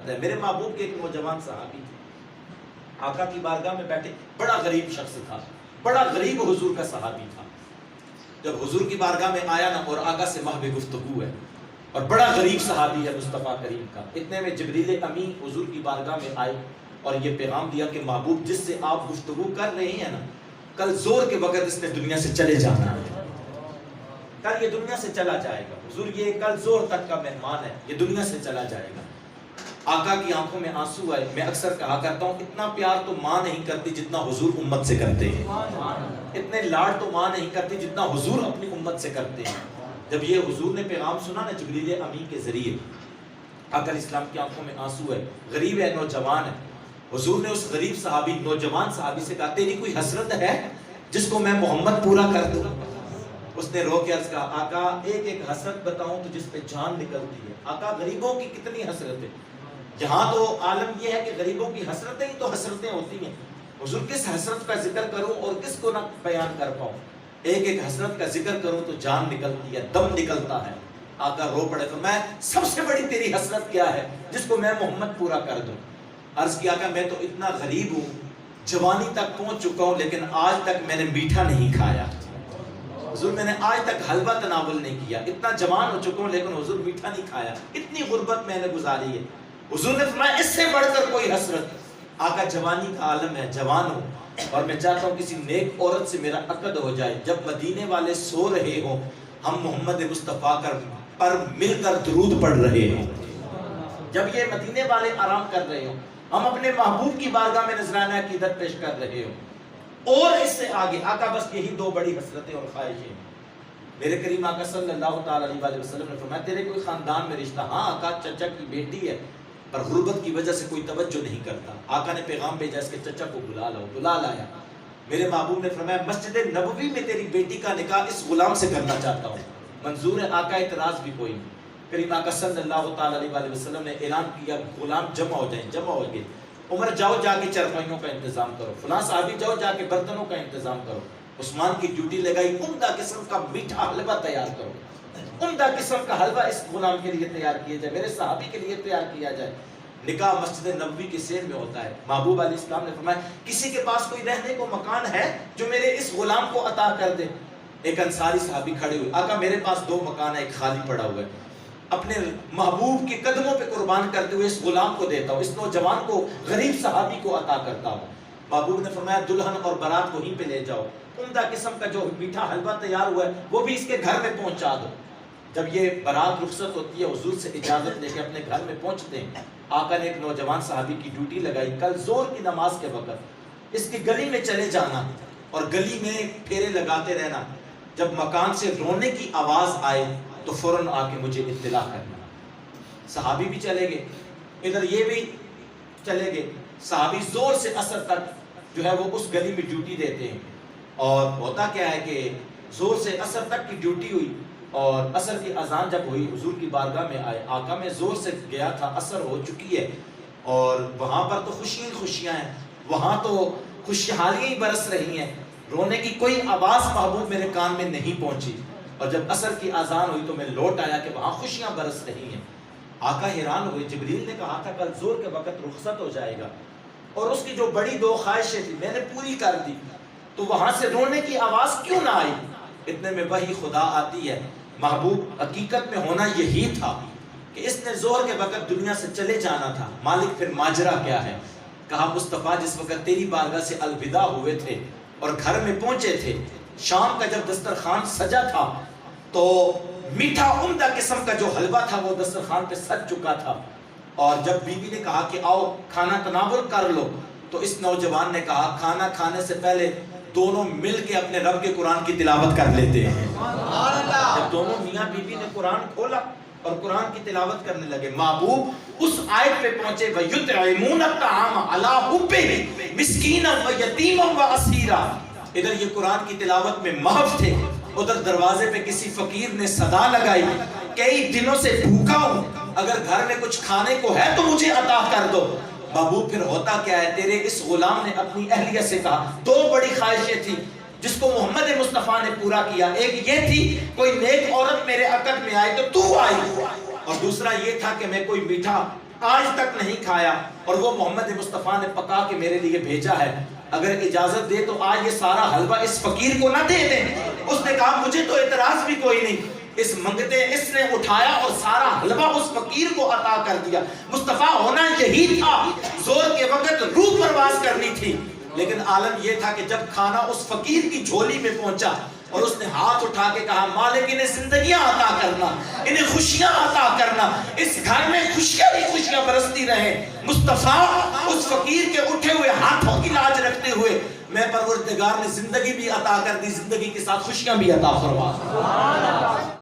میرے محبوب کے ایک نوجوان صحابی تھے، آقا کی بارگاہ میں بیٹھے، بڑا غریب شخص تھا، بڑا غریب حضور کا صحابی تھا۔ جب حضور کی بارگاہ میں آیا نا، اور آقا سے محو گفتگو ہے، اور بڑا غریب صحابی ہے مصطفیٰ کریم کا، اتنے میں جبریل امین حضور کی بارگاہ میں آئے اور یہ پیغام دیا کہ محبوب جس سے آپ گفتگو کر رہے ہیں نا، کل زور کے وقت اس نے دنیا سے چلے جانا ہے، کل یہ دنیا سے چلا جائے گا۔ حضور یہ کل زور تک کا مہمان ہے، یہ دنیا سے چلا جائے گا۔ آقا کی آنکھوں میں آنسو آئے۔ میں اکثر کہا کرتا ہوں اتنا پیار تو ماں نہیں کرتی جتنا حضور امت سے کرتے ہیں، اتنے لاڈ تو ماں نہیں کرتی جتنا حضور اپنی امت سے کرتے ہیں۔ جب یہ حضور نے پیغام سنا نا جبریل امین کے ذریعے، آقا اسلام کی آنکھوں میں آنسو ہے، غریب ہے، نوجوان ہے۔ حضور نے اس غریب صحابی، نوجوان صحابی سے کہا تیری کوئی حسرت ہے جس کو میں محمد پورا کر دوں؟ اس نے رو کے عرض کہا آقا ایک ایک حسرت بتاؤں تو جس پہ جان نکلتی ہے۔ آقا غریبوں کی کتنی حسرت ہے، یہاں تو عالم یہ ہے کہ غریبوں کی حسرتیں ہی تو حسرتیں ہوتی ہیں۔ حضور کس حسرت کا ذکر کروں اور کس کو نہ بیان کر پاؤں، ایک ایک حسرت کا ذکر کروں تو جان نکلتی ہے، دم نکلتا ہے۔ آقا رو پڑے تو میں سب سے بڑی تیری حسرت کیا ہے جس کو میں محمد پورا کر دوں؟ عرض کیا کہ میں تو اتنا غریب ہوں، جوانی تک پہنچ چکا ہوں، لیکن آج تک میں نے میٹھا نہیں کھایا۔ حضور میں نے آج تک حلوہ تناول نہیں کیا، اتنا جوان ہو چکا ہوں لیکن حضور میٹھا نہیں کھایا، اتنی غربت میں نے گزاری ہے۔ حضور نے فرمایا اس سے بڑھ کر کوئی حسرت؟ آقا جوانی کا عالم ہے، جوان ہوں اور میں چاہتا ہوں کسی نیک عورت سے میرا عقد ہو جائے، جب مدینے والے سو رہے ہوں ہم محمد مصطفیٰ پر مل کر درود پڑھ رہے ہوں، جب یہ مدینے والے آرام کر رہے ہوں ہم اپنے محبوب کی بارگاہ میں نذرانہ عقیدت پیش کر رہے ہوں، اور اس سے آگے آقا بس یہی دو بڑی حسرتیں اور خواہشیں ہیں۔ میرے کریم آقا صلی اللہ تعالی علیہ وسلم نے فرمایا تیرے کوئی خاندان میں رشتہ؟ ہاں آقا چچا کی بیٹی ہے پر غربت کی وجہ سے کوئی توجہ نہیں کرتا۔ آقا نے پیغام بھیجا اس کے چچا کو بلا لاؤ، بلا لایا۔ میرے محبوب نے فرمایا مسجد نبوی میں تیری بیٹی کا نکاح اس غلام سے کرنا چاہتا ہوں۔ منظور ہے آقا، اعتراض بھی کوئی نہیں۔ کریم آقا صلی اللہ تعالی علیہ وسلم نے اعلان کیا غلام جمع ہو جائیں، جمع ہو گئے۔ عمر جاؤ جا کے چرپائیوں کا انتظام کرو، فلاں صحابی جاؤ جا کے برتنوں کا انتظام کرو۔ عثمان کی ڈیوٹی لگائی عمدہ قسم کا میٹھا حلوہ تیار کرو، عمدہ قسم کا حلوہ اس غلام کے لیے تیار کیا جائے، میرے صحابی کے لیے تیار کیا جائے۔ نکاح مسجد نبوی کے سیر میں ہوتا ہے۔ محبوب علیہ السلام نے فرمایا کسی کے پاس کوئی رہنے کو مکان ہے جو میرے اس غلام کو عطا کر دے؟ ایک انصاری صحابی کھڑے ہوئے، آقا میرے پاس دو مکان ہے، ایک خالی پڑا ہوا ہے، اپنے محبوب کے قدموں پہ قربان کرتے ہوئے اس غلام کو دیتا ہوں، اس نوجوان کو، غریب صحابی کو عطا کرتا ہوں۔ محبوب نے فرمایا دلہن اور بارات وہیں پہ لے جاؤ، عمدہ قسم کا جو میٹھا حلوہ تیار ہوا ہے وہ بھی اس کے گھر میں پہنچا دو۔ جب یہ بارات رخصت ہوتی ہے حضور سے اجازت لے کے اپنے گھر میں پہنچتے ہیں، آقا نے ایک نوجوان صحابی کی ڈیوٹی لگائی، کل زور کی نماز کے وقت اس کی گلی میں چلے جانا اور گلی میں پھیرے لگاتے رہنا، جب مکان سے رونے کی آواز آئے تو فوراً آ کے مجھے اطلاع کرنا۔ صحابی بھی چلے گئے، ادھر یہ بھی چلے گئے، صحابی زور سے عصر تک جو ہے وہ اس گلی میں ڈیوٹی دیتے ہیں، اور ہوتا کیا ہے کہ زور سے عصر تک کی ڈیوٹی ہوئی، اور عصر کی اذان جب ہوئی حضور کی بارگاہ میں آئے، آقا میں زور سے گیا تھا، عصر ہو چکی ہے اور وہاں پر تو خوشیاں خوشیاں ہیں، وہاں تو خوشحالیاں ہی برس رہی ہیں، رونے کی کوئی آواز محبوب میرے کان میں نہیں پہنچی، اور جب عصر کی اذان ہوئی تو میں لوٹ آیا کہ وہاں خوشیاں برس رہی ہیں۔ آقا حیران ہوئے، جبریل نے کہا تھا کل زور کے وقت رخصت ہو جائے گا، اور اس کی جو بڑی دو خواہشیں تھی میں نے پوری کر دی، تو وہاں سے رونے کی آواز کیوں نہ آئی؟ اتنے میں وحی خدا آتی ہے، محبوب حقیقت میں ہونا یہی تھا کہ اس نے زہر کے وقت دنیا سے چلے جانا تھا، مالک پھر ماجرا کیا ہے؟ کہا مصطفیٰ جس وقت تیری بارگاہ سے الوداع ہوئے تھے اور گھر میں پہنچے تھے، شام کا جب دسترخوان سجا تھا تو میٹھا عمدہ قسم کا جو حلوہ تھا وہ دسترخوان پہ سج چکا تھا، اور جب بیوی نے کہا کہ آؤ کھانا تناول کر لو تو اس نوجوان نے کہا کھانا کھانے سے پہلے دونوں مل کے اپنے رب کے قرآن کی تلاوت کر لیتے ہیں۔ جب دونوں میاں بیوی نے قرآن کھولا اور قرآن کی تلاوت کرنے لگے، محبوب اس آیت پہ پہنچے وَيُطْعِمُونَ الطَّعَامَ عَلَىٰ حُبِّهِ مِسْكِينًا وَيَتِيمًا وَأَسِيرًا۔ ادھر یہ قرآن کی تلاوت میں محو تھے، ادھر دروازے پہ کسی فقیر نے صدا لگائی کئی دنوں سے بھوکا ہوں، اگر گھر میں کچھ کھانے کو ہے تو مجھے عطا کر دو۔ محبوب پھر ہوتا کیا ہے، تیرے اس غلام نے اپنی اہلیہ سے کہا دو بڑی خواہشیں تھی جس کو محمد مصطفیٰ نے پورا کیا، ایک یہ تھی کوئی نیک عورت میرے عقد میں آئے تو تو آئی، اور دوسرا یہ تھا کہ میں کوئی میٹھا آج تک نہیں کھایا، اور وہ محمد مصطفیٰ نے پکا کے میرے لیے بھیجا ہے، اگر اجازت دے تو آج یہ سارا حلوہ اس فقیر کو نہ دے دیں۔ اس نے کہا مجھے تو اعتراض بھی کوئی نہیں۔ اس منگتے اس نے اٹھایا اور سارا حلوہ اس فقیر کو عطا کر دیا۔ مصطفیٰ ہونا یہی تھا، زور کے وقت روح پرواز کرنی تھی، لیکن عالم یہ تھا کہ جب کھانا اس فقیر کی جھولی میں پہنچا اور اس نے ہاتھ اٹھا کے کہا مالک انہیں زندگیاں عطا کرنا، انہیں خوشیاں عطا کرنا، اس گھر میں خوشیاں ہی خوشیاں برستی رہیں۔ مصطفیٰ اس فقیر کے اٹھے ہوئے ہاتھوں کی لاج رکھتے ہوئے میں پروردگار نے زندگی بھی عطا کر دی، زندگی کے ساتھ خوشیاں بھی عطا فرما۔